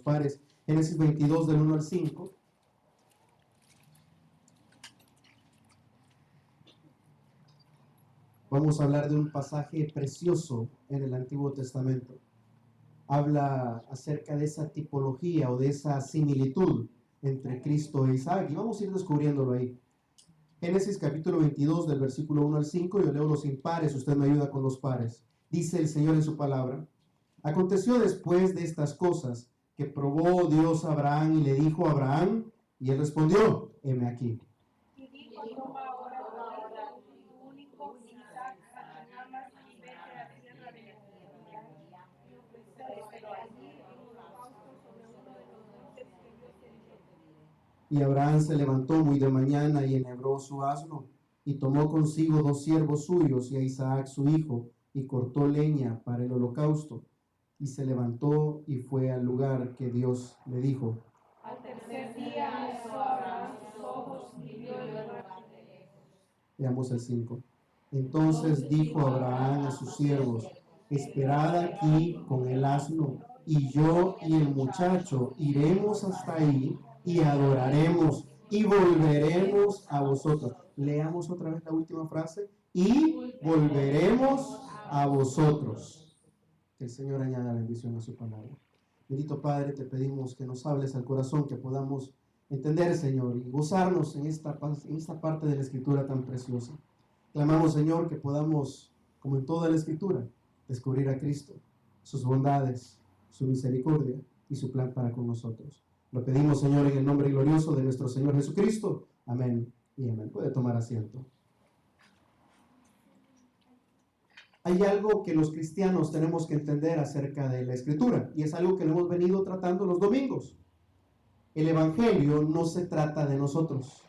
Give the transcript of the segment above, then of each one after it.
pares. Génesis 22 del 1 al 5. Vamos a hablar de un pasaje precioso en el Antiguo Testamento. Habla acerca de esa tipología o de esa similitud entre Cristo e Isaac, y vamos a ir descubriéndolo ahí. Génesis capítulo 22 del versículo 1 al 5, yo leo los impares, usted me ayuda con los pares. Dice el Señor en su palabra: aconteció después de estas cosas que probó Dios a Abraham y le dijo a Abraham, y él respondió: heme aquí. Y dijo: toma ahora tu único Isaac, a quien amas, y vete a tierra de Moriah, y ofrécelo allí en holocausto sobre uno de los montes que Dios te dio. Y Abraham se levantó muy de mañana y enhebró su asno, y tomó consigo 2 siervos suyos y a Isaac su hijo, y cortó leña para el holocausto, y se levantó y fue al lugar que Dios le dijo. Al tercer día alzó Abraham sus ojos y vio el lugar de lejos. Veamos el 5. Entonces dijo Abraham a sus siervos: esperad aquí con el asno, y yo y el muchacho iremos hasta ahí y adoraremos y volveremos a vosotros. Leamos otra vez la última frase: y volveremos a vosotros. Que el Señor añada bendición a su palabra. Bendito Padre, te pedimos que nos hables al corazón, que podamos entender, Señor, y gozarnos en esta parte de la Escritura tan preciosa. Clamamos, Señor, que podamos, como en toda la Escritura, descubrir a Cristo, sus bondades, su misericordia y su plan para con nosotros. Lo pedimos, Señor, en el nombre glorioso de nuestro Señor Jesucristo. Amén y amén. Puede tomar asiento. Hay algo que los cristianos tenemos que entender acerca de la Escritura, y es algo que lo hemos venido tratando los domingos. El Evangelio no se trata de nosotros.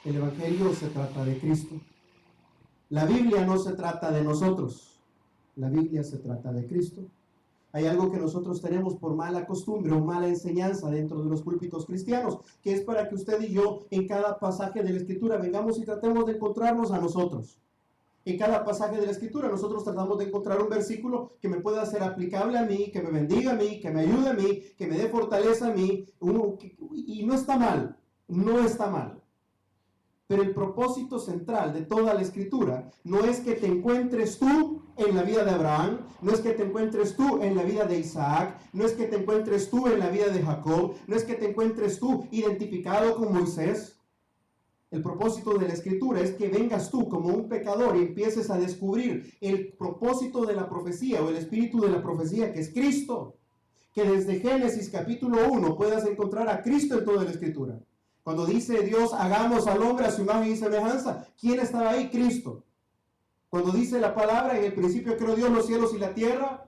El Evangelio se trata de Cristo. La Biblia no se trata de nosotros. La Biblia se trata de Cristo. Hay algo que nosotros tenemos por mala costumbre o mala enseñanza dentro de los púlpitos cristianos, que es para que usted y yo en cada pasaje de la Escritura vengamos y tratemos de encontrarnos a nosotros. En cada pasaje de la Escritura nosotros tratamos de encontrar un versículo que me pueda ser aplicable a mí, que me bendiga a mí, que me ayude a mí, que me dé fortaleza a mí, y no está mal, no está mal. Pero el propósito central de toda la Escritura no es que te encuentres tú en la vida de Abraham, no es que te encuentres tú en la vida de Isaac, no es que te encuentres tú en la vida de Jacob, no es que te encuentres tú identificado con Moisés. El propósito de la Escritura es que vengas tú como un pecador y empieces a descubrir el propósito de la profecía o el espíritu de la profecía, que es Cristo. Que desde Génesis capítulo 1 puedas encontrar a Cristo en toda la Escritura. Cuando dice Dios: hagamos al hombre a su imagen y semejanza, ¿quién estaba ahí? Cristo. Cuando dice la palabra: en el principio creó Dios los cielos y la tierra,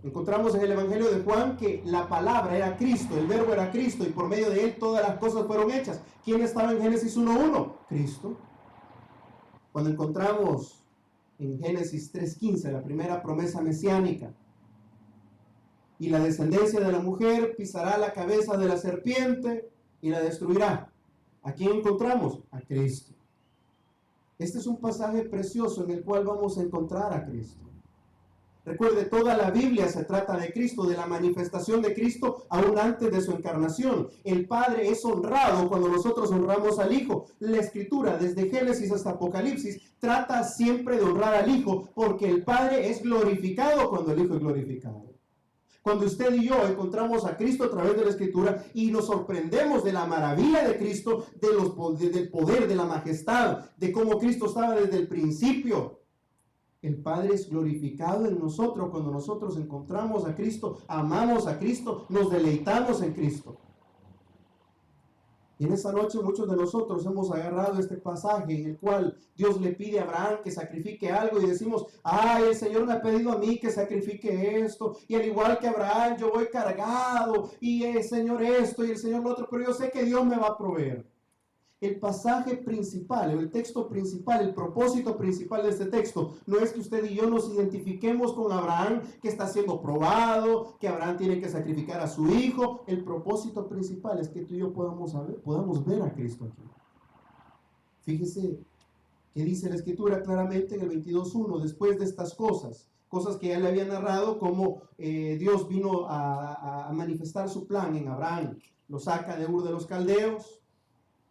encontramos en el Evangelio de Juan que la palabra era Cristo, el verbo era Cristo, y por medio de él todas las cosas fueron hechas. ¿Quién estaba en Génesis 1:1? Cristo. Cuando encontramos en Génesis 3:15 la primera promesa mesiánica: y la descendencia de la mujer pisará la cabeza de la serpiente y la destruirá. ¿A quién encontramos? A Cristo. Este es un pasaje precioso en el cual vamos a encontrar a Cristo. Recuerde, toda la Biblia se trata de Cristo, de la manifestación de Cristo aún antes de su encarnación. El Padre es honrado cuando nosotros honramos al Hijo. La Escritura, desde Génesis hasta Apocalipsis, trata siempre de honrar al Hijo, porque el Padre es glorificado cuando el Hijo es glorificado. Cuando usted y yo encontramos a Cristo a través de la Escritura y nos sorprendemos de la maravilla de Cristo, del poder, de la majestad, de cómo Cristo estaba desde el principio, el Padre es glorificado en nosotros cuando nosotros encontramos a Cristo, amamos a Cristo, nos deleitamos en Cristo. Y en esta noche muchos de nosotros hemos agarrado este pasaje en el cual Dios le pide a Abraham que sacrifique algo y decimos: ay, el Señor me ha pedido a mí que sacrifique esto, y al igual que Abraham yo voy cargado, y el Señor esto y el Señor lo otro, pero yo sé que Dios me va a proveer. El pasaje principal, el texto principal, el propósito principal de este texto no es que usted y yo nos identifiquemos con Abraham, que está siendo probado, que Abraham tiene que sacrificar a su hijo. El propósito principal es que tú y yo podamos ver a Cristo aquí. Fíjese que dice la Escritura claramente en el 22:1: después de estas cosas cosas que ya le había narrado, como Dios vino a manifestar su plan en Abraham. Lo saca de Ur de los Caldeos,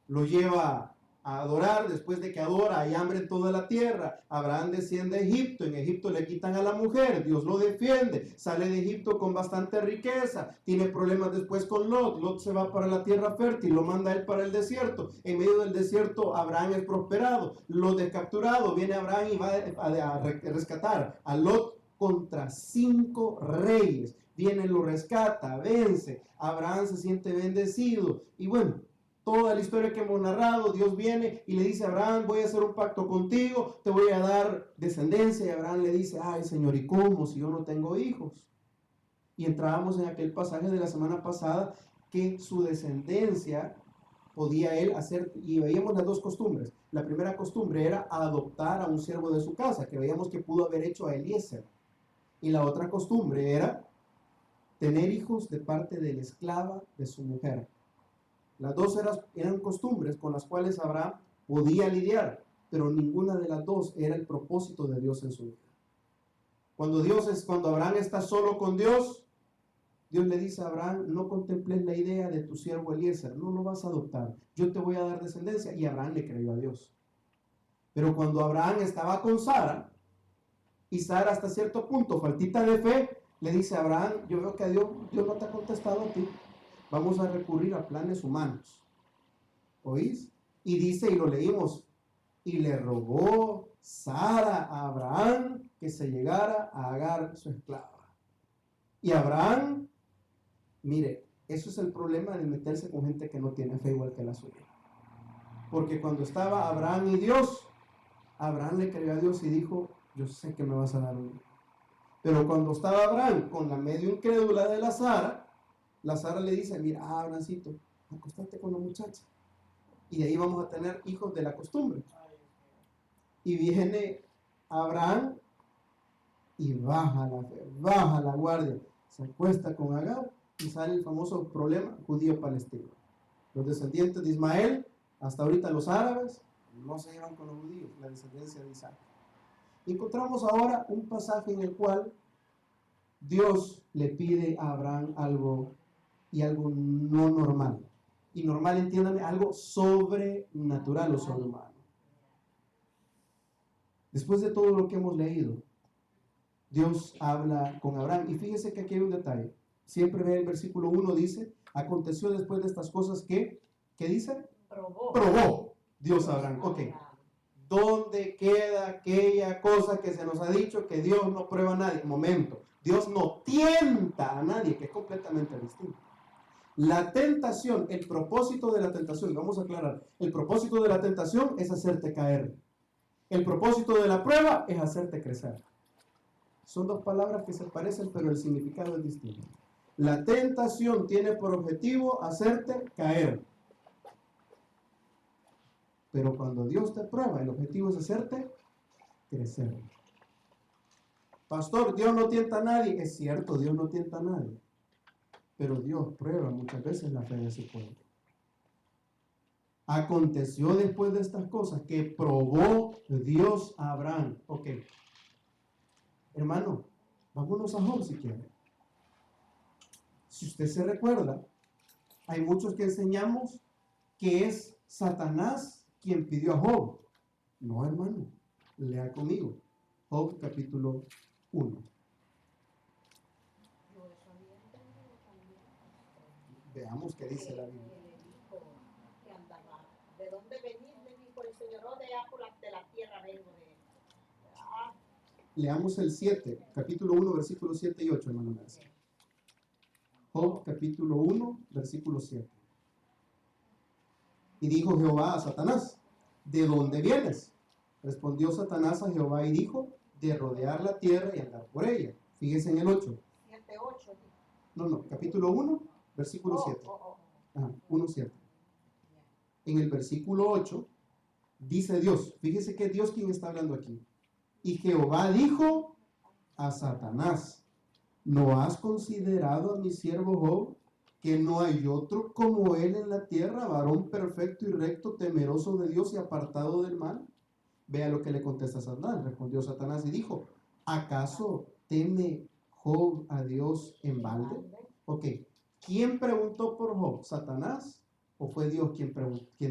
lo lleva a adorar. Después de que adora, hay hambre en toda la tierra. Abraham desciende a Egipto, en Egipto le quitan a la mujer, Dios lo defiende, sale de Egipto con bastante riqueza, tiene problemas después con Lot. Lot se va para la tierra fértil, lo manda él para el desierto. En medio del desierto Abraham es prosperado, Lot es capturado, viene Abraham y va a rescatar a Lot contra 5 reyes. Viene, lo rescata, vence, Abraham se siente bendecido, y bueno, toda la historia que hemos narrado. Dios viene y le dice a Abraham: voy a hacer un pacto contigo, te voy a dar descendencia. Y Abraham le dice: ay, Señor, ¿y cómo si yo no tengo hijos? Y entrábamos en aquel pasaje de la semana pasada, que su descendencia podía él hacer, y veíamos las dos costumbres. La primera costumbre era adoptar a un siervo de su casa, que veíamos que pudo haber hecho a Eliezer. Y la otra costumbre era tener hijos de parte de la esclava de su mujer. Las dos eran costumbres con las cuales Abraham podía lidiar, pero ninguna de las dos era el propósito de Dios en su vida. Cuando Abraham está solo con Dios, Dios le dice a Abraham: no contemples la idea de tu siervo Eliezer, no lo vas a adoptar, yo te voy a dar descendencia. Y Abraham le creyó a Dios. Pero cuando Abraham estaba con Sara, y Sara hasta cierto punto, faltita de fe, le dice a Abraham: yo veo que a Dios no te ha contestado a ti, vamos a recurrir a planes humanos. ¿Oís? Y dice, y lo leímos: y le rogó Sara a Abraham que se llegara a Agar, su esclava. Y Abraham, mire, eso es el problema de meterse con gente que no tiene fe igual que la suya. Porque cuando estaba Abraham y Dios, Abraham le creyó a Dios y dijo: yo sé que me vas a dar un hijo. Pero cuando estaba Abraham con la medio incrédula de la Sara le dice: mira, Abrahamcito, acostate con la muchacha, y de ahí vamos a tener hijos de la costumbre. Y viene Abraham y baja la guardia, se acuesta con Agar, y sale el famoso problema judío-palestino. Los descendientes de Ismael, hasta ahorita los árabes, no se llevan con los judíos, la descendencia de Isaac. Encontramos ahora un pasaje en el cual Dios le pide a Abraham algo, y algo no normal. Y normal, entiéndame, algo sobrenatural o sobrehumano. Después de todo lo que hemos leído, Dios habla con Abraham. Y fíjese que aquí hay un detalle. Siempre ve el versículo 1, dice: aconteció después de estas cosas que, ¿qué dice? Probó Dios a Abraham. Ok. ¿Dónde queda aquella cosa que se nos ha dicho que Dios no prueba a nadie? Momento. Dios no tienta a nadie, que es completamente distinto. La tentación, el propósito de la tentación, vamos a aclarar, el propósito de la tentación es hacerte caer. El propósito de la prueba es hacerte crecer. Son dos palabras que se parecen, pero el significado es distinto. La tentación tiene por objetivo hacerte caer. Pero cuando Dios te prueba, el objetivo es hacerte crecer. Pastor, Dios no tienta a nadie. Es cierto, Dios no tienta a nadie. Pero Dios prueba muchas veces la fe de su pueblo. Aconteció después de estas cosas que probó Dios a Abraham. Ok. Hermano, vámonos a Job si quiere. Si usted se recuerda, hay muchos que enseñamos que es Satanás quien pidió a Job. No, hermano, lea conmigo. Job capítulo 1. Veamos qué dice la Biblia. ¿De dónde venís? Le dijo el Señor: de la tierra vengo de... Leamos el 7, capítulo 1, versículos 7 y 8, hermano Nancy. Job capítulo 1, versículo 7. Y dijo Jehová a Satanás: ¿de dónde vienes? Respondió Satanás a Jehová y dijo: de rodear la tierra y andar por ella. Fíjese en el 8. 7:8. No, capítulo 1, versículo 7. 1, 7. En el versículo 8 dice Dios, fíjese que es Dios quien está hablando aquí. Y Jehová dijo a Satanás: ¿no has considerado a mi siervo Job, que no hay otro como él en la tierra, varón perfecto y recto, temeroso de Dios y apartado del mal? Vea lo que le contesta Satanás. Respondió Satanás y dijo: ¿Acaso teme Job a Dios en balde? Ok, ¿quién preguntó por Job? ¿Satanás? ¿O fue Dios quien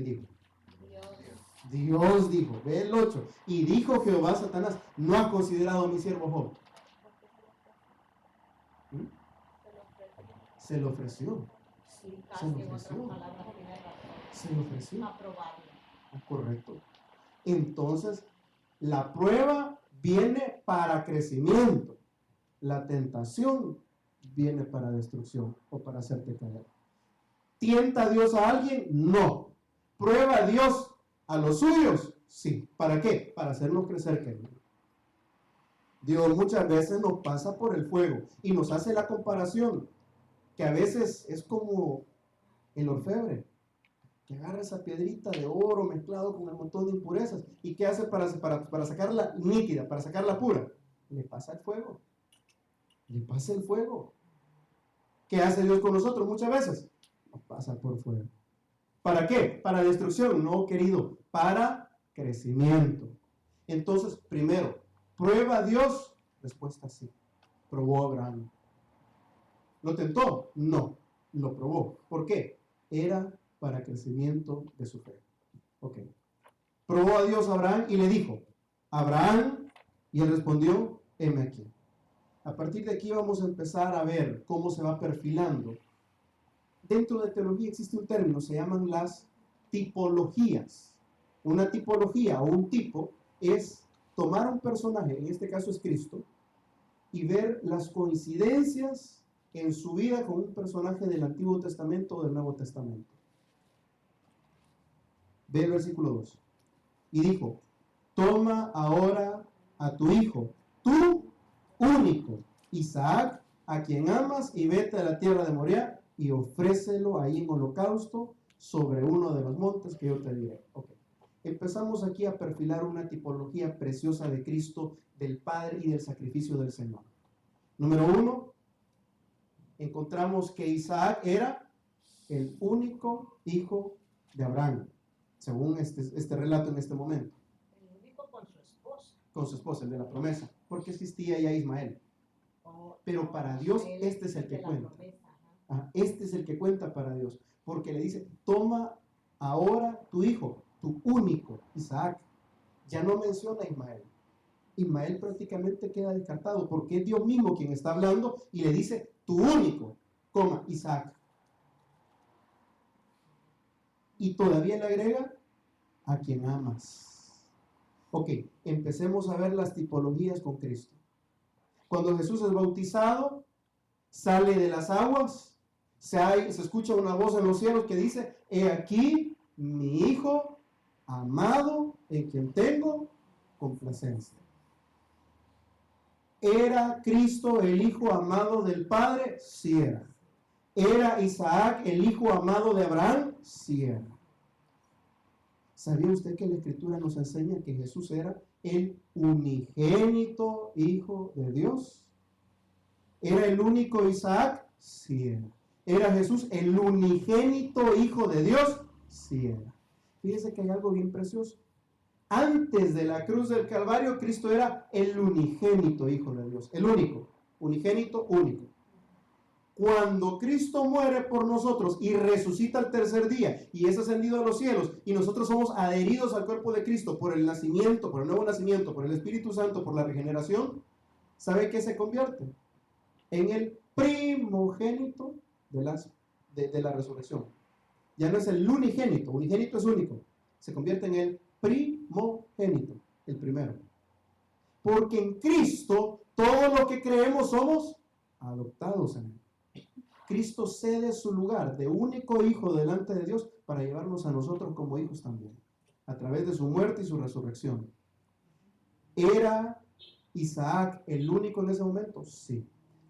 dijo? Dios dijo, ve el 8. Y dijo Jehová a Satanás, ¿no has considerado a mi siervo Job? ¿Mm? Se lo ofreció. Sí, Se casi lo en otras ofreció. palabras tiene razón. Se lo ofreció. Aprobarlo. Correcto. Entonces, la prueba viene para crecimiento. La tentación viene para destrucción o para hacerte caer. ¿Tienta a Dios a alguien? No. ¿Prueba a Dios a los suyos? Sí. ¿Para qué? Para hacernos crecer, querido. Dios muchas veces nos pasa por el fuego y nos hace la comparación, que a veces es como el orfebre, que agarra esa piedrita de oro mezclado con un montón de impurezas. ¿Y qué hace para sacarla nítida, para sacarla pura? Le pasa el fuego. Le pasa el fuego. ¿Qué hace Dios con nosotros muchas veces? Nos pasa por fuego. ¿Para qué? Para destrucción, no, querido, para crecimiento. Entonces, primero, ¿prueba a Dios? Respuesta sí. Probó a Abraham. ¿Lo tentó? No, lo probó. ¿Por qué? Era para crecimiento de su fe. Ok. Probó a Dios a Abraham y le dijo, Abraham, y él respondió, heme aquí. A partir de aquí vamos a empezar a ver cómo se va perfilando. Dentro de teología existe un término, se llaman las tipologías. Una tipología o un tipo es tomar un personaje, en este caso es Cristo, y ver las coincidencias en su vida con un personaje del Antiguo Testamento o del Nuevo Testamento. Ve el versículo 2. Y dijo, toma ahora a tu hijo, tu único, Isaac, a quien amas, y vete a la tierra de Moriah y ofrécelo ahí en holocausto sobre uno de los montes que yo te diré. Okay. Empezamos aquí a perfilar una tipología preciosa de Cristo, del Padre y del sacrificio del Señor. Número 1, encontramos que Isaac era el único hijo de Abraham, según este relato en este momento. El único con su esposa. Con su esposa, el de la promesa, porque existía ya Ismael. Pero para Dios este es el que cuenta. Este es el que cuenta para Dios, porque le dice, toma ahora tu hijo, tu único, Isaac. Ya no menciona a Ismael. Ismael prácticamente queda descartado, porque es Dios mismo quien está hablando y le dice, tu único, Isaac. Y todavía le agrega, a quien amas. Ok, empecemos a ver las tipologías con Cristo. Cuando Jesús es bautizado, sale de las aguas, se escucha una voz en los cielos que dice, he aquí mi Hijo amado en quien tengo complacencia. ¿Era Cristo el Hijo amado del Padre? Sí era. ¿Era Isaac el hijo amado de Abraham? Sí era. ¿Sabía usted que la Escritura nos enseña que Jesús era el unigénito Hijo de Dios? ¿Era el único Isaac? Sí era. ¿Era Jesús el unigénito Hijo de Dios? Sí era. Fíjese que hay algo bien precioso. Antes de la cruz del Calvario, Cristo era el unigénito Hijo de Dios. El único. Unigénito, único. Cuando Cristo muere por nosotros y resucita al tercer día y es ascendido a los cielos y nosotros somos adheridos al cuerpo de Cristo por el nacimiento, por el nuevo nacimiento, por el Espíritu Santo, por la regeneración, ¿sabe qué se convierte? En el primogénito de la resurrección. Ya no es el unigénito es único, se convierte en el primogénito, el primero. Porque en Cristo todo lo que creemos somos adoptados en él. Cristo cede su lugar de único hijo delante de Dios para llevarnos a nosotros como hijos también, a través de su muerte y su resurrección. ¿Era Isaac el único en ese momento? Sí.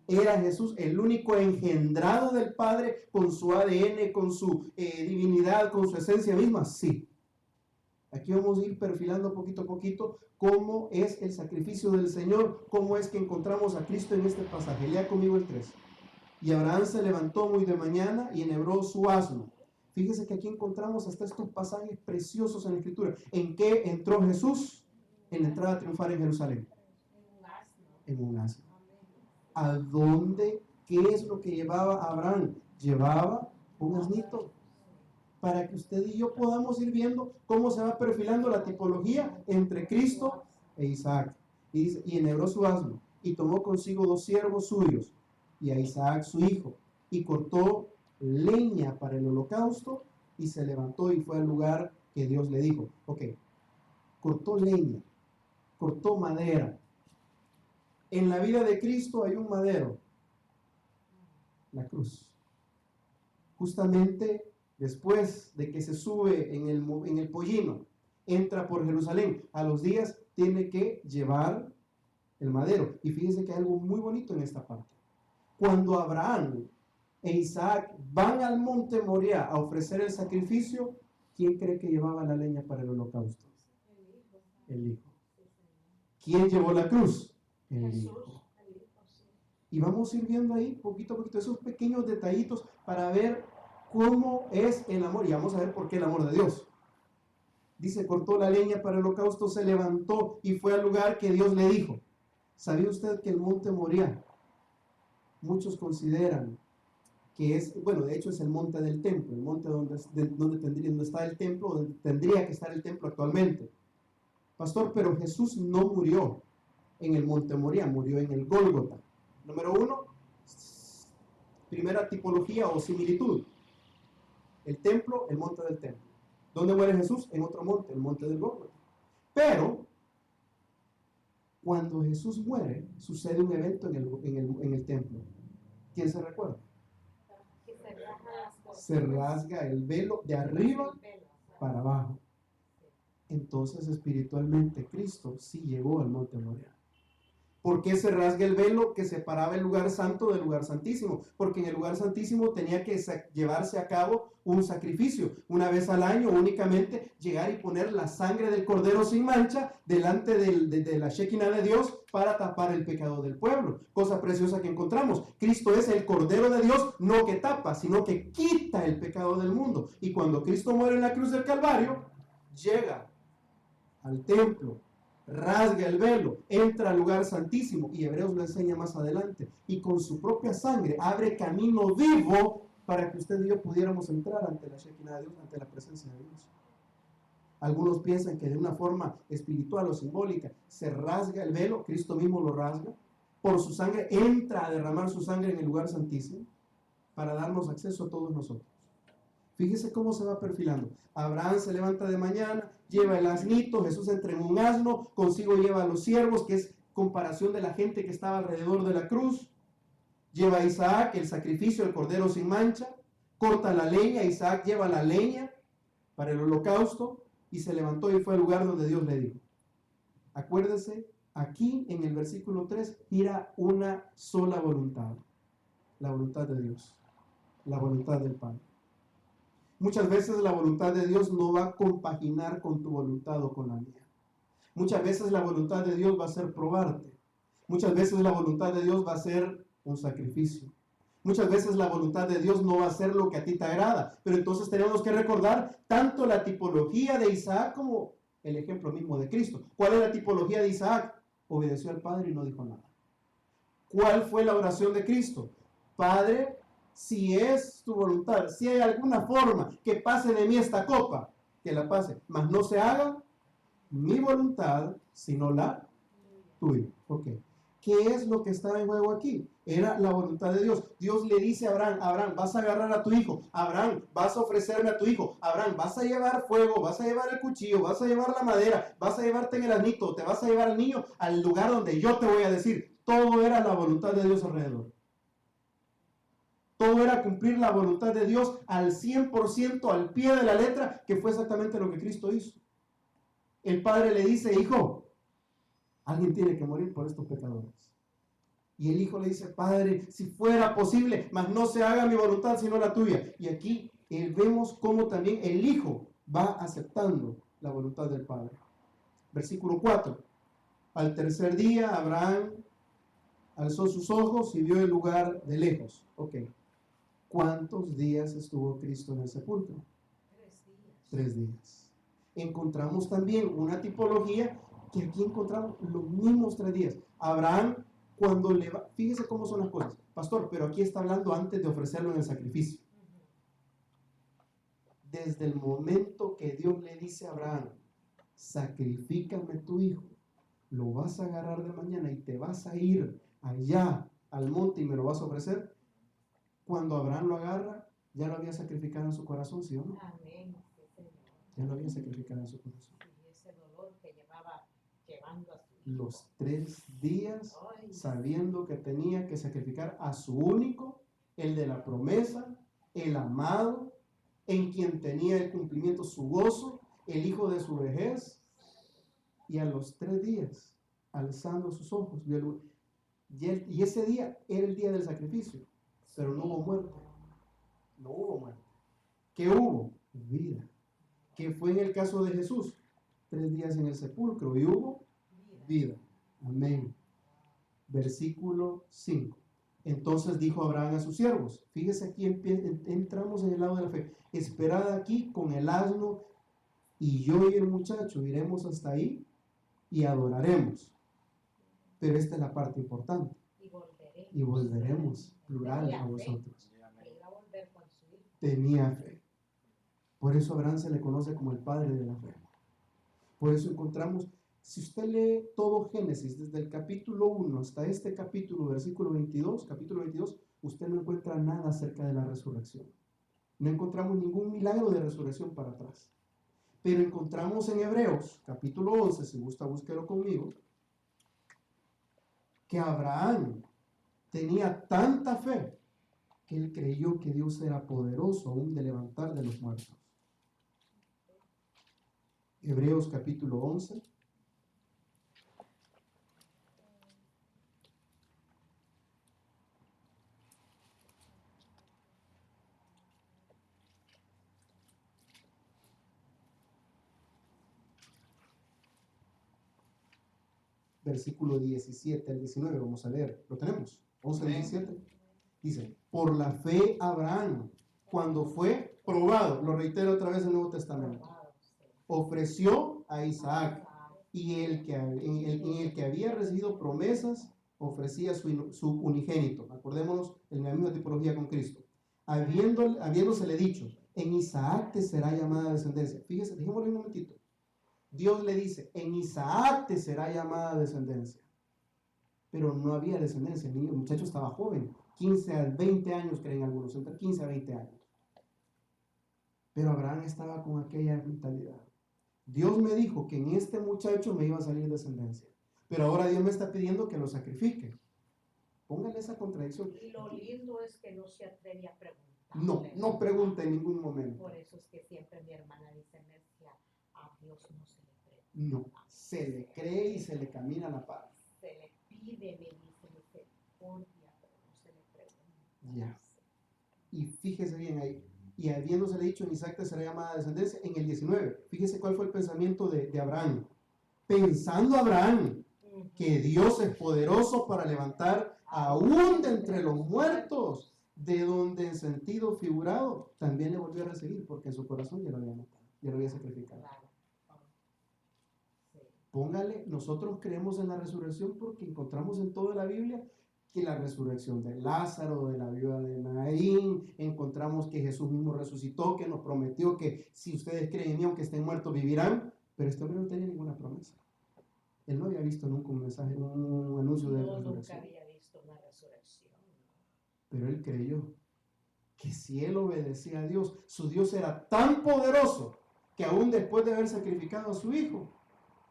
¿Era Jesús el único engendrado del Padre con su ADN, con su divinidad, con su esencia misma? Sí. Aquí vamos a ir perfilando poquito a poquito cómo es el sacrificio del Señor, cómo es que encontramos a Cristo en este pasaje. Lea conmigo el 3. Y Abraham se levantó muy de mañana y enhebró su asno. Fíjese que aquí encontramos hasta estos pasajes preciosos en la Escritura. ¿En qué entró Jesús? En la entrada triunfal en Jerusalén. En un asno. ¿A dónde? ¿Qué es lo que llevaba Abraham? Llevaba un asnito. Para que usted y yo podamos ir viendo cómo se va perfilando la tipología entre Cristo e Isaac. Y dice, y enhebró su asno, y tomó consigo 2 siervos suyos, y a Isaac su hijo, y cortó leña para el holocausto, y se levantó y fue al lugar que Dios le dijo. Ok, cortó leña, cortó madera. En la vida de Cristo hay un madero, la cruz. Justamente después de que se sube en el pollino, entra por Jerusalén, a los días tiene que llevar el madero. Y fíjense que hay algo muy bonito en esta parte. Cuando Abraham e Isaac van al monte Moriah a ofrecer el sacrificio, ¿quién cree que llevaba la leña para el holocausto? El hijo. ¿Quién llevó la cruz? El hijo. Y vamos a ir viendo ahí poquito a poquito esos pequeños detallitos para ver cómo es el amor. Y vamos a ver por qué el amor de Dios. Dice, cortó la leña para el holocausto, se levantó y fue al lugar que Dios le dijo. ¿Sabía usted que el monte Moriah, muchos consideran que es, bueno, de hecho es el monte del templo, el monte donde está el templo, donde tendría que estar el templo actualmente? Pastor, pero Jesús no murió en el monte Moriah, murió en el Gólgota. Número 1, primera tipología o similitud. El templo, el monte del templo. ¿Dónde muere Jesús? En otro monte, el monte del Gólgota. Pero, cuando Jesús muere, sucede un evento en el templo. ¿Quién se recuerda? Se rasga el velo de arriba para abajo. Entonces, espiritualmente, Cristo sí llegó al monte Moriah. ¿Por qué se rasga el velo que separaba el lugar santo del lugar santísimo? Porque en el lugar santísimo tenía que llevarse a cabo un sacrificio. Una vez al año únicamente llegar y poner la sangre del cordero sin mancha delante de la Shekinah de Dios para tapar el pecado del pueblo. Cosa preciosa que encontramos. Cristo es el cordero de Dios, no que tapa, sino que quita el pecado del mundo. Y cuando Cristo muere en la cruz del Calvario, llega al templo, rasga el velo, entra al lugar santísimo, y Hebreos lo enseña más adelante, y con su propia sangre abre camino vivo para que usted y yo pudiéramos entrar ante la Shekinah de Dios, ante la presencia de Dios. Algunos piensan que de una forma espiritual o simbólica se rasga el velo, Cristo mismo lo rasga, por su sangre entra a derramar su sangre en el lugar santísimo para darnos acceso a todos nosotros. Fíjese cómo se va perfilando. Abraham se levanta de mañana, lleva el asnito, Jesús entra en un asno, consigo lleva a los siervos, que es comparación de la gente que estaba alrededor de la cruz. Lleva a Isaac el sacrificio, el cordero sin mancha, corta la leña, Isaac lleva la leña para el holocausto y se levantó y fue al lugar donde Dios le dijo. Acuérdese, aquí en el versículo 3 gira una sola voluntad, la voluntad de Dios, la voluntad del Padre. Muchas veces la voluntad de Dios no va a compaginar con tu voluntad o con la mía. Muchas veces la voluntad de Dios va a ser probarte. Muchas veces la voluntad de Dios va a ser un sacrificio. Muchas veces la voluntad de Dios no va a ser lo que a ti te agrada. Pero entonces tenemos que recordar tanto la tipología de Isaac como el ejemplo mismo de Cristo. ¿Cuál es la tipología de Isaac? Obedeció al Padre y no dijo nada. ¿Cuál fue la oración de Cristo? Padre, si es tu voluntad, si hay alguna forma que pase de mí esta copa, que la pase, mas no se haga mi voluntad, sino la tuya. Ok. ¿Qué es lo que estaba en juego aquí? Era la voluntad de Dios. Dios le dice a Abraham, Abraham, vas a agarrar a tu hijo, Abraham, vas a ofrecerme a tu hijo, Abraham, vas a llevar fuego, vas a llevar el cuchillo, vas a llevar la madera, vas a llevarte en el asnito, te vas a llevar al niño al lugar donde yo te voy a decir. Todo era la voluntad de Dios alrededor. Todo era cumplir la voluntad de Dios al 100%, al pie de la letra, que fue exactamente lo que Cristo hizo. El Padre le dice, hijo, alguien tiene que morir por estos pecadores. Y el hijo le dice, Padre, si fuera posible, mas no se haga mi voluntad sino la tuya. Y aquí vemos cómo también el hijo va aceptando la voluntad del Padre. Versículo 4. Al tercer día, Abraham alzó sus ojos y vio el lugar de lejos. Ok. ¿Cuántos días estuvo Cristo en el sepulcro? 3 días. Encontramos también una tipología que aquí encontramos los mismos 3 días. Abraham Cuando le va, fíjese cómo son las cosas. Pastor, pero aquí está hablando antes de ofrecerlo en el sacrificio. Desde el momento que Dios le dice a Abraham, sacrifícame tu hijo, lo vas a agarrar de mañana y te vas a ir allá al monte y me lo vas a ofrecer. Cuando Abraham lo agarra, ya lo había sacrificado en su corazón, ¿sí o no? Amén. Sí, Señor. Ya lo había sacrificado en su corazón. Y ese dolor que llevaba llevando a su hijo. Los 3 días Ay, sabiendo que tenía que sacrificar a su único, el de la promesa, el amado, en quien tenía el cumplimiento su gozo, el hijo de su vejez, y a los 3 días, alzando sus ojos, vio y ese día era el día del sacrificio, pero no hubo muerte, no hubo muerte. ¿Qué hubo? Vida. ¿Qué fue en el caso de Jesús? 3 días en el sepulcro y hubo vida. Amén. Versículo 5. Entonces dijo Abraham a sus siervos, fíjese aquí entramos en el lado de la fe, esperad aquí con el asno y yo y el muchacho iremos hasta ahí y adoraremos. Pero esta es la parte importante. Y volveremos, plural, a vosotros. Tenía fe. Por eso Abraham se le conoce como el padre de la fe. Por eso encontramos, si usted lee todo Génesis, desde el capítulo 1 hasta este capítulo, capítulo 22, usted no encuentra nada acerca de la resurrección. No encontramos ningún milagro de resurrección para atrás. Pero encontramos en Hebreos, capítulo 11, si gusta, búsquelo conmigo, que Abraham tenía tanta fe que él creyó que Dios era poderoso aún de levantar de los muertos. Hebreos capítulo 11. Versículo 17 al 19, vamos a leer, lo tenemos, 11 al 17, dice, por la fe Abraham, cuando fue probado, lo reitero otra vez en el Nuevo Testamento, ofreció a Isaac, y en el que había recibido promesas, ofrecía su unigénito, acordémonos en la misma tipología con Cristo, habiéndosele dicho, en Isaac te será llamada descendencia, fíjese, dejémoslo un momentito. Dios le dice, en Isaac te será llamada descendencia. Pero no había descendencia, el muchacho estaba joven, 15 a 20 años creen algunos, entre 15 a 20 años. Pero Abraham estaba con aquella mentalidad. Dios me dijo que en este muchacho me iba a salir descendencia. Pero ahora Dios me está pidiendo que lo sacrifique. Póngale esa contradicción. Y lo lindo es que no se atreve a preguntar. No pregunta en ningún momento. Por eso es que siempre mi hermana dice, a Dios no se le pregunta. No, se le cree y se le camina a la par. Se le pide, me dice misericordia, pero no se le pregunta. Ya. Y fíjese bien ahí. Y habiéndosele dicho en Isaac te será llamada descendencia, en el 19, fíjese cuál fue el pensamiento de Abraham. Pensando Abraham que Dios es poderoso para levantar aún de entre los muertos, de donde en sentido figurado también le volvió a recibir, porque en su corazón ya lo había matado, ya lo había sacrificado. Póngale, nosotros creemos en la resurrección porque encontramos en toda la Biblia que la resurrección de Lázaro, de la viuda de Naín, encontramos que Jesús mismo resucitó, que nos prometió que si ustedes creen en mí, aunque estén muertos, vivirán, pero este hombre no tenía ninguna promesa. Él no había visto nunca un mensaje, un anuncio de resurrección. Nunca había visto una resurrección. Pero él creyó que si él obedecía a Dios, su Dios era tan poderoso que aún después de haber sacrificado a su hijo,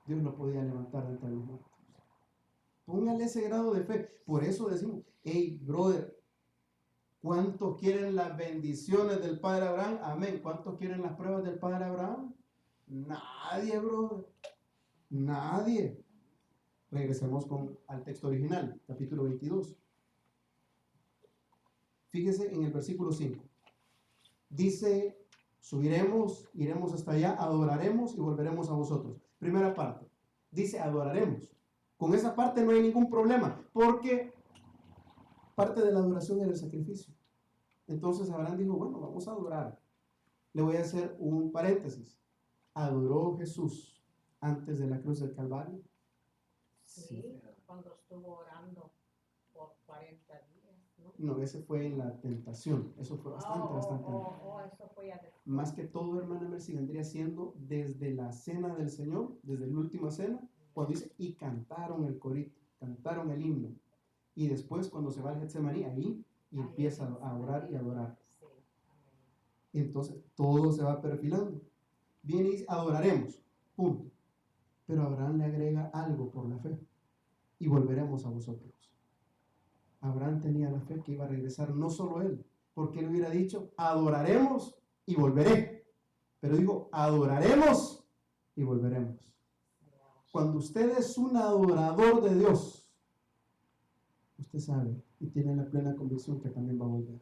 Dios lo podía levantar de entre los muertos. Póngale ese grado de fe. Por eso decimos, hey, brother, ¿cuántos quieren las bendiciones del Padre Abraham? Amén. ¿Cuántos quieren las pruebas del Padre Abraham? Nadie, brother. Nadie. Regresemos al texto original, capítulo 22. Fíjese en el versículo 5. Dice, subiremos, iremos hasta allá, adoraremos y volveremos a vosotros. Primera parte. Dice, adoraremos. Con esa parte no hay ningún problema, porque parte de la adoración era el sacrificio. Entonces Abraham dijo, bueno, vamos a adorar. Le voy a hacer un paréntesis. ¿Adoró Jesús antes de la cruz del Calvario? Sí, cuando estuvo orando 40 días, ¿no? No, ese fue en la tentación. Eso fue bastante antes. Eso fue ya después. Más que todo, hermana Mercy, vendría siendo desde la cena del Señor, desde la última cena, cuando dice, y cantaron el corito, cantaron el himno. Y después, cuando se va al Getsemaní, ahí y empieza a orar y adorar. Sí. Entonces, todo se va perfilando. Viene y dice, adoraremos, punto. Pero Abraham le agrega algo por la fe. Y volveremos a vosotros. Abraham tenía la fe que iba a regresar, no solo él, porque él hubiera dicho, adoraremos y volveré. Pero digo, adoraremos y volveremos. Cuando usted es un adorador de Dios, usted sabe y tiene la plena convicción que también va a volver.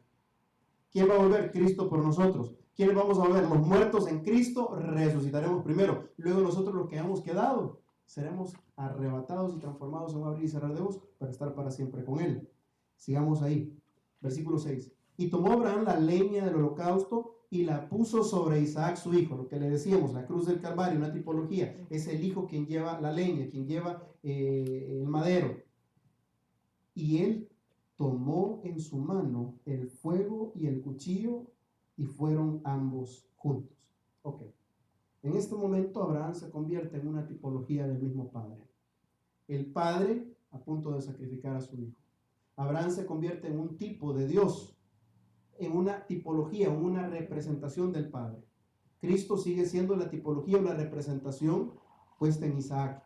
¿Quién va a volver? Cristo por nosotros. ¿Quiénes vamos a volver? Los muertos en Cristo resucitaremos primero. Luego nosotros los que hayamos quedado seremos arrebatados y transformados en un abrir y cerrar de ojos para estar para siempre con Él. Sigamos ahí. Versículo 6. Y tomó Abraham la leña del holocausto y la puso sobre Isaac su hijo. Lo que le decíamos, la cruz del Calvario, una tipología. Es el hijo quien lleva la leña, quien lleva el madero. Y él tomó en su mano el fuego y el cuchillo y fueron ambos juntos. Ok. En este momento Abraham se convierte en una tipología del mismo padre. El padre a punto de sacrificar a su hijo. Abraham se convierte en un tipo de Dios, en una tipología, en una representación del Padre. Cristo sigue siendo la tipología o la representación puesta en Isaac.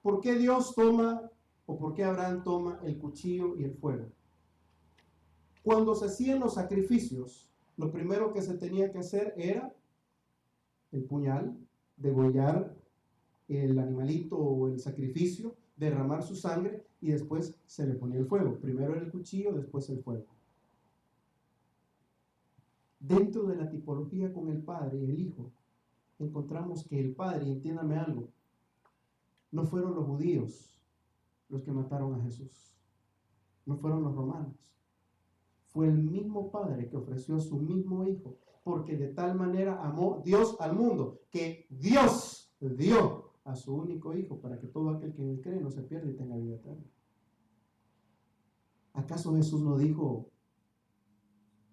¿Por qué Dios toma o por qué Abraham toma el cuchillo y el fuego? Cuando se hacían los sacrificios, lo primero que se tenía que hacer era el puñal, degollar el animalito o el sacrificio, derramar su sangre y después se le ponía el fuego. Primero era el cuchillo, después el fuego. Dentro de la tipología con el Padre y el Hijo, encontramos que el Padre, y entiéndame algo, no fueron los judíos los que mataron a Jesús, no fueron los romanos, fue el mismo Padre que ofreció a su mismo Hijo, porque de tal manera amó Dios al mundo, que Dios dio a su único Hijo para que todo aquel que en él cree no se pierda y tenga vida eterna. ¿Acaso Jesús no dijo,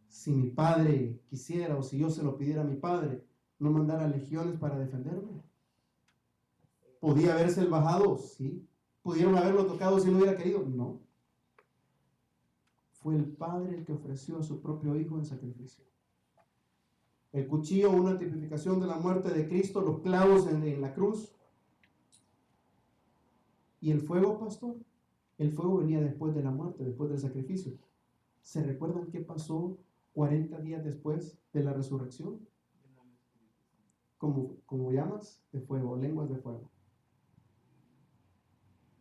si mi Padre quisiera o si yo se lo pidiera a mi Padre, no mandara legiones para defenderme? ¿Podía haberse bajado? Sí. ¿Pudieron haberlo tocado si no hubiera querido? No. Fue el Padre el que ofreció a su propio Hijo en sacrificio. El cuchillo, una tipificación de la muerte de Cristo, los clavos en la cruz. ¿Y el fuego, pastor? El fuego venía después de la muerte, después del sacrificio. ¿Se recuerdan qué pasó 40 días después de la resurrección? Como llamas de fuego, lenguas de fuego.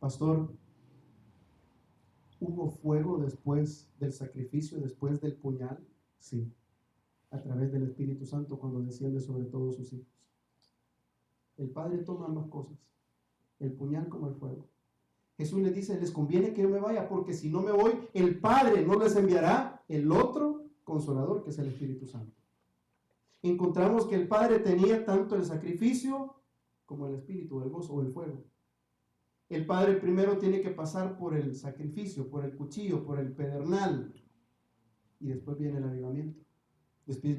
Pastor, ¿hubo fuego después del sacrificio, después del puñal? Sí, a través del Espíritu Santo cuando desciende sobre todos sus hijos. El Padre toma ambas cosas, el puñal como el fuego. Jesús les dice, les conviene que yo me vaya, porque si no me voy, el Padre no les enviará el otro consolador, que es el Espíritu Santo. Encontramos que el Padre tenía tanto el sacrificio como el Espíritu, el gozo o el fuego. El Padre primero tiene que pasar por el sacrificio, por el cuchillo, por el pedernal, y después viene el avivamiento. Después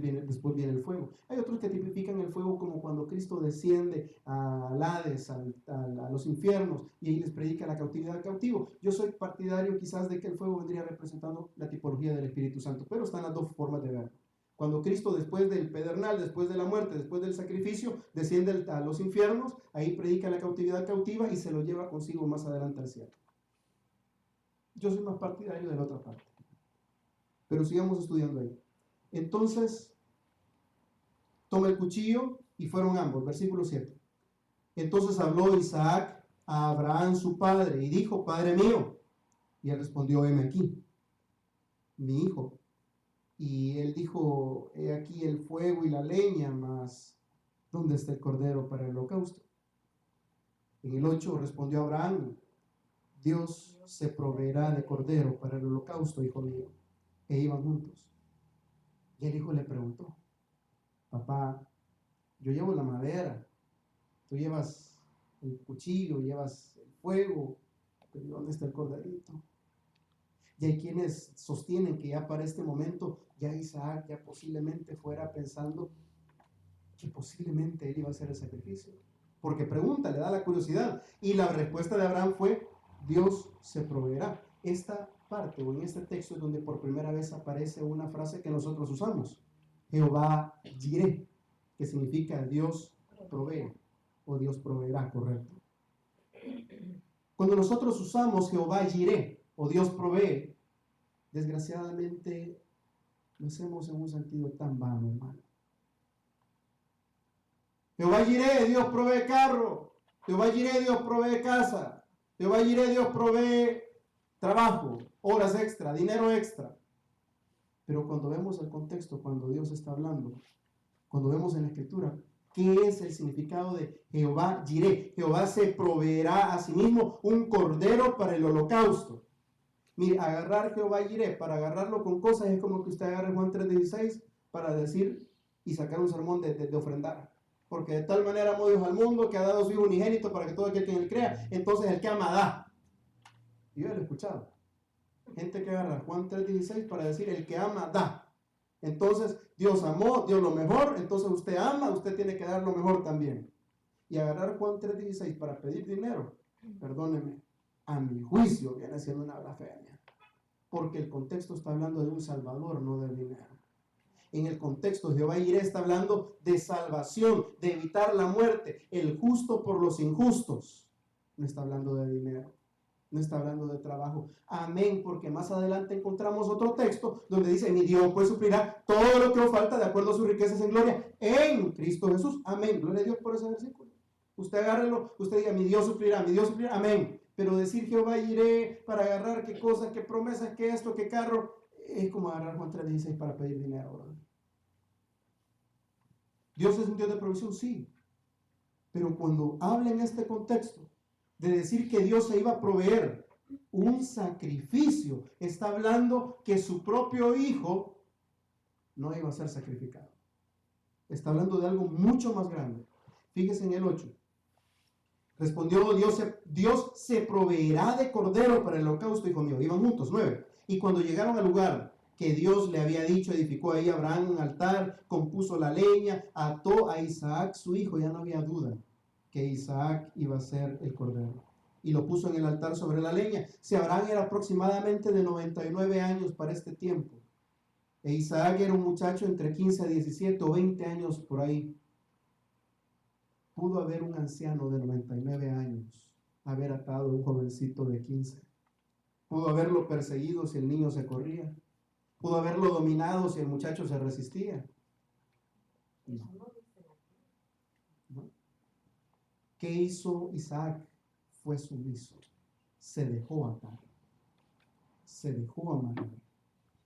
viene el fuego. Hay otros que tipifican el fuego como cuando Cristo desciende al Hades, a los infiernos, y ahí les predica la cautividad al cautivo. Yo soy partidario quizás de que el fuego vendría representando la tipología del Espíritu Santo, pero están las dos formas de verlo. Cuando Cristo, después del pedernal, después de la muerte, después del sacrificio, desciende a los infiernos, ahí predica la cautividad cautiva y se lo lleva consigo más adelante al cielo. Yo soy más partidario de la otra parte. Pero sigamos estudiando ahí. Entonces, toma el cuchillo y fueron ambos. Versículo 7. Entonces habló Isaac a Abraham su padre y dijo, Padre mío. Y él respondió, heme aquí, mi hijo. Y él dijo, he aquí el fuego y la leña, mas ¿dónde está el cordero para el holocausto? En el 8 respondió Abraham, Dios se proveerá de cordero para el holocausto, hijo mío. E iban juntos. Y el hijo le preguntó, papá, yo llevo la madera, tú llevas el cuchillo, llevas el fuego, pero ¿dónde está el corderito? Y hay quienes sostienen que ya para este momento, ya Isaac ya posiblemente fuera pensando que posiblemente él iba a hacer el sacrificio. Porque pregunta, le da la curiosidad. Y la respuesta de Abraham fue, Dios se proveerá. Esta parte o en este texto es donde por primera vez aparece una frase que nosotros usamos. Jehová Jireh, que significa Dios provee o Dios proveerá, correcto. Cuando nosotros usamos Jehová Jireh o Dios provee, desgraciadamente lo hacemos en un sentido tan vano, hermano. Jehová Jireh, Dios provee carro. Jehová Jireh, Dios provee casa. Jehová Jireh, Dios provee trabajo, horas extra, dinero extra. Pero cuando vemos el contexto, cuando Dios está hablando, cuando vemos en la Escritura, ¿qué es el significado de Jehová Jireh? Jehová se proveerá a sí mismo un cordero para el holocausto. Mire, agarrar Jehová Jireh, para agarrarlo con cosas, es como que usted agarre Juan 3:16 para decir y sacar un sermón de ofrendar. Porque de tal manera amó Dios al mundo que ha dado su Hijo unigénito para que todo aquel que en él crea, entonces el que ama da. Yo ya lo he escuchado. Gente que agarra Juan 3:16 para decir el que ama da. Entonces Dios amó, dio lo mejor, entonces usted ama, usted tiene que dar lo mejor también. Y agarrar Juan 3:16 para pedir dinero, perdóneme, a mi juicio viene siendo una blasfemia. Porque el contexto está hablando de un salvador, no de dinero. En el contexto, Jehová Jireh está hablando de salvación, de evitar la muerte, el justo por los injustos. No está hablando de dinero, no está hablando de trabajo. Amén, porque más adelante encontramos otro texto donde dice, mi Dios pues suplirá todo lo que os falta de acuerdo a sus riquezas en gloria en Cristo Jesús. Amén, gloria a Dios por ese versículo. Usted agárrelo, usted diga, mi Dios suplirá, amén. Pero decir Jehová Jireh para agarrar qué cosas, qué promesas, qué esto, qué carro, es como agarrar Juan 3:16 para pedir dinero, ¿verdad? Dios es un Dios de provisión, sí. Pero cuando habla en este contexto de decir que Dios se iba a proveer un sacrificio, está hablando que su propio hijo no iba a ser sacrificado. Está hablando de algo mucho más grande. Fíjese en el 8. Respondió Dios se proveerá de cordero para el holocausto, hijo mío. Iban juntos, 9. Y cuando llegaron al lugar que Dios le había dicho, edificó ahí Abraham un altar, compuso la leña, ató a Isaac su hijo. Ya no había duda que Isaac iba a ser el cordero. Y lo puso en el altar sobre la leña. Si Abraham era aproximadamente de 99 años para este tiempo, e Isaac era un muchacho entre 15 a 17 o 20 años por ahí, pudo haber un anciano de 99 años haber atado a un jovencito de 15. Pudo haberlo perseguido si el niño se corría. Pudo haberlo dominado si el muchacho se resistía. No. ¿No? ¿Qué hizo Isaac? Fue sumiso. Se dejó atar. Se dejó amarrar.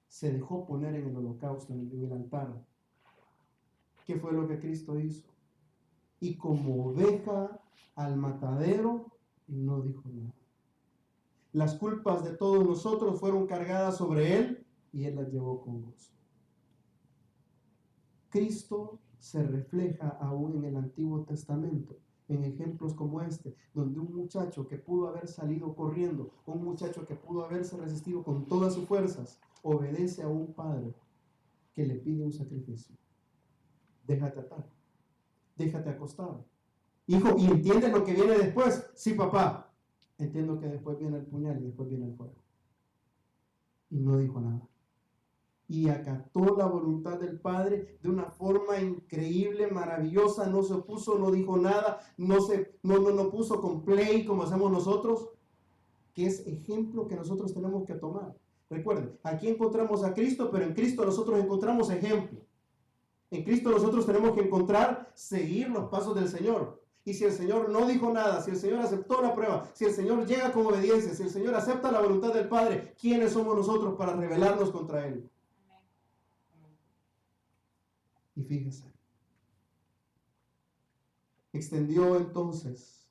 Se dejó poner en el holocausto, en el altar. ¿Qué fue lo que Cristo hizo? Y como oveja al matadero, y no dijo nada. Las culpas de todos nosotros fueron cargadas sobre él y él las llevó con gozo. Cristo se refleja aún en el Antiguo Testamento, en ejemplos como este, donde un muchacho que pudo haber salido corriendo, un muchacho que pudo haberse resistido con todas sus fuerzas, obedece a un padre que le pide un sacrificio. Déjate atar. Déjate acostar. Hijo, ¿y entiendes lo que viene después? Sí, papá. Entiendo que después viene el puñal y después viene el fuego. Y no dijo nada. Y acató la voluntad del Padre de una forma increíble, maravillosa. No se opuso, no dijo nada, no puso con play como hacemos nosotros, que es ejemplo que nosotros tenemos que tomar. Recuerden, aquí encontramos a Cristo, pero en Cristo nosotros encontramos ejemplo. En Cristo nosotros tenemos que encontrar, seguir los pasos del Señor. Y si el Señor no dijo nada, si el Señor aceptó la prueba, si el Señor llega con obediencia, si el Señor acepta la voluntad del Padre, ¿quiénes somos nosotros para rebelarnos contra Él? Y fíjese, extendió entonces,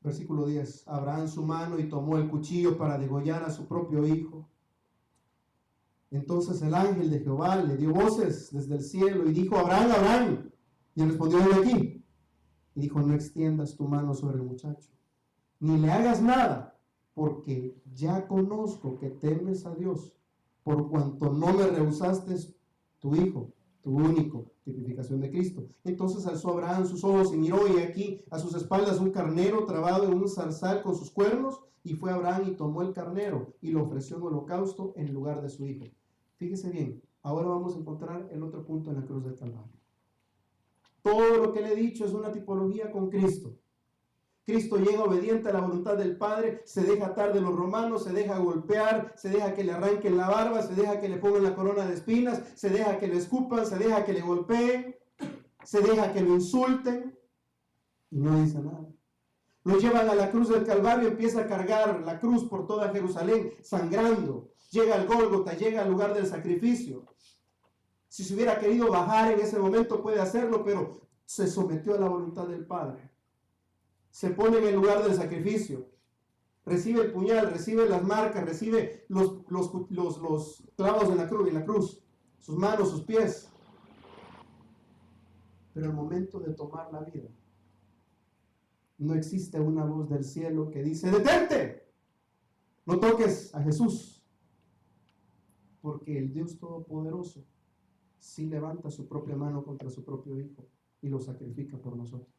versículo 10, Abraham su mano y tomó el cuchillo para degollar a su propio hijo. Entonces el ángel de Jehová le dio voces desde el cielo y dijo, Abraham, Abraham. Y él respondió, de aquí. Y dijo, no extiendas tu mano sobre el muchacho, ni le hagas nada, porque ya conozco que temes a Dios, por cuanto no me rehusaste tu Hijo, tu único, tipificación de Cristo. Entonces alzó Abraham sus ojos y miró, y aquí a sus espaldas un carnero trabado en un zarzal con sus cuernos, y fue Abraham y tomó el carnero y lo ofreció en holocausto en lugar de su hijo. Fíjese bien, ahora vamos a encontrar el otro punto en la cruz del Calvario. Todo lo que le he dicho es una tipología con Cristo. Cristo llega obediente a la voluntad del Padre, se deja atar de los romanos, se deja golpear, se deja que le arranquen la barba, se deja que le pongan la corona de espinas, se deja que le escupan, se deja que le golpeen, se deja que lo insulten, y no dice nada. Lo llevan a la cruz del Calvario, empieza a cargar la cruz por toda Jerusalén, sangrando. Llega al Gólgota, llega al lugar del sacrificio. Si se hubiera querido bajar en ese momento puede hacerlo, pero se sometió a la voluntad del Padre. Se pone en el lugar del sacrificio. Recibe el puñal, recibe las marcas, recibe los clavos en la cruz, sus manos, sus pies. Pero al momento de tomar la vida, no existe una voz del cielo que dice: detente, no toques a Jesús, porque el Dios Todopoderoso sí levanta su propia mano contra su propio Hijo y lo sacrifica por nosotros.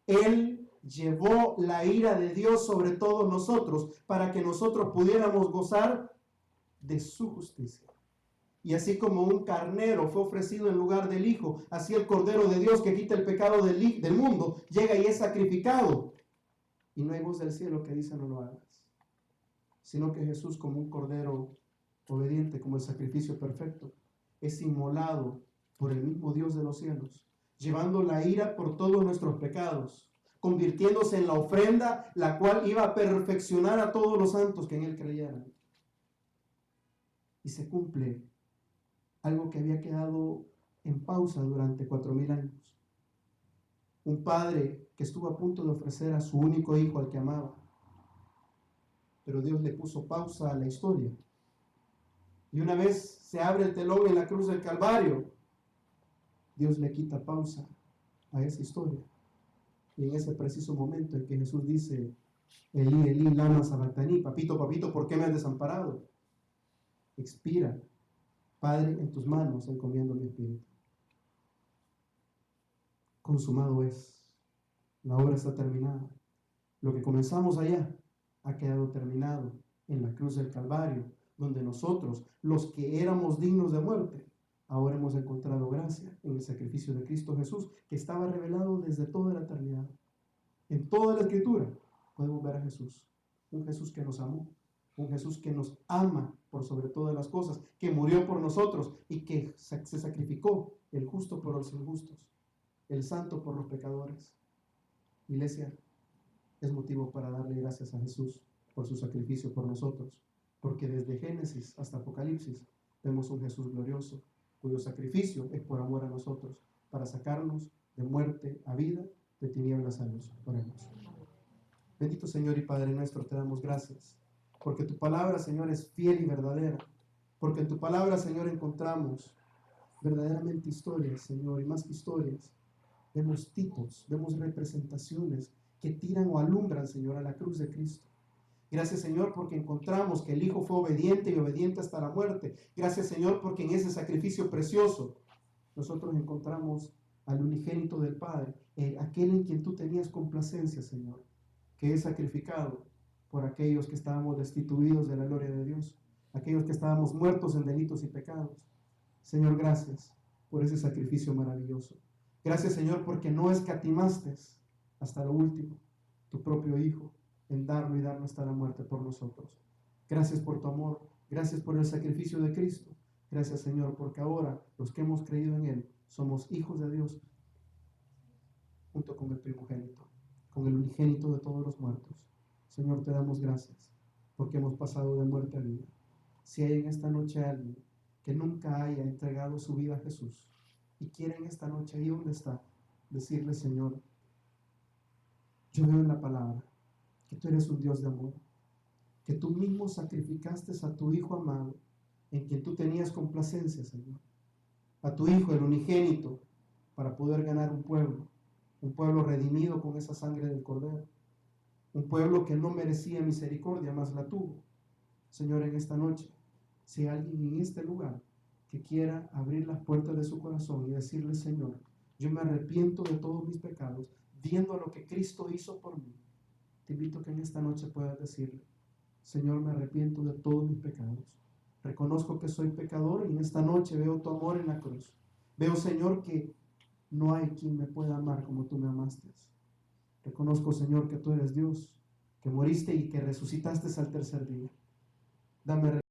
Él llevó la ira de Dios sobre todos nosotros para que nosotros pudiéramos gozar de su justicia. Y así como un carnero fue ofrecido en lugar del Hijo, así el Cordero de Dios que quita el pecado del mundo llega y es sacrificado. Y no hay voz del cielo que dice: no lo hagas. Sino que Jesús, como un cordero obediente, como el sacrificio perfecto, es inmolado por el mismo Dios de los cielos, llevando la ira por todos nuestros pecados, convirtiéndose en la ofrenda, la cual iba a perfeccionar a todos los santos que en Él creyeran. Y se cumple algo que había quedado en pausa durante 4000 años. Un padre que estuvo a punto de ofrecer a su único hijo al que amaba, pero Dios le puso pausa a la historia. Y una vez se abre el telón en la cruz del Calvario, Dios le quita pausa a esa historia. Y en ese preciso momento en que Jesús dice: Elí, Elí, lama sabactani, papito, papito, ¿por qué me has desamparado? Expira: Padre, en tus manos encomiendo mi espíritu. Consumado es. La obra está terminada. Lo que comenzamos allá ha quedado terminado en la cruz del Calvario, donde nosotros, los que éramos dignos de muerte, ahora hemos encontrado gracia en el sacrificio de Cristo Jesús, que estaba revelado desde toda la eternidad. En toda la Escritura podemos ver a Jesús, un Jesús que nos amó, un Jesús que nos ama por sobre todas las cosas, que murió por nosotros y que se sacrificó, el justo por los injustos, el santo por los pecadores. Iglesia, es motivo para darle gracias a Jesús por su sacrificio por nosotros, porque desde Génesis hasta Apocalipsis vemos un Jesús glorioso, cuyo sacrificio es por amor a nosotros, para sacarnos de muerte a vida, de tinieblas a luz. Oremos. Bendito Señor y Padre nuestro, te damos gracias, porque tu palabra, Señor, es fiel y verdadera, porque en tu palabra, Señor, encontramos verdaderamente historias, Señor, y más que historias, vemos tipos, vemos representaciones que tiran o alumbran, Señor, a la cruz de Cristo. Gracias, Señor, porque encontramos que el Hijo fue obediente y obediente hasta la muerte. Gracias, Señor, porque en ese sacrificio precioso nosotros encontramos al unigénito del Padre, aquel en quien tú tenías complacencia, Señor, que es sacrificado por aquellos que estábamos destituidos de la gloria de Dios, aquellos que estábamos muertos en delitos y pecados. Señor, gracias por ese sacrificio maravilloso. Gracias, Señor, porque no escatimaste hasta lo último tu propio Hijo en darlo y darlo hasta la muerte por nosotros. Gracias por tu amor, gracias por el sacrificio de Cristo. Gracias, Señor, porque ahora los que hemos creído en Él somos hijos de Dios junto con el primogénito, con el unigénito de todos los muertos. Señor, te damos gracias porque hemos pasado de muerte a vida. Si hay en esta noche alguien que nunca haya entregado su vida a Jesús y quiere en esta noche, ahí donde está, decirle: Señor, yo veo en la palabra que tú eres un Dios de amor, que tú mismo sacrificaste a tu Hijo amado, en quien tú tenías complacencia, Señor, a tu Hijo, el unigénito, para poder ganar un pueblo redimido con esa sangre del Cordero. Un pueblo que no merecía misericordia, mas la tuvo. Señor, en esta noche, si hay alguien en este lugar que quiera abrir las puertas de su corazón y decirle, Señor, yo me arrepiento de todos mis pecados, viendo lo que Cristo hizo por mí, te invito a que en esta noche puedas decirle, Señor, me arrepiento de todos mis pecados. Reconozco que soy pecador y en esta noche veo tu amor en la cruz. Veo, Señor, que no hay quien me pueda amar como tú me amaste. Reconozco, Señor, que tú eres Dios, que moriste y que resucitaste al tercer día. Dame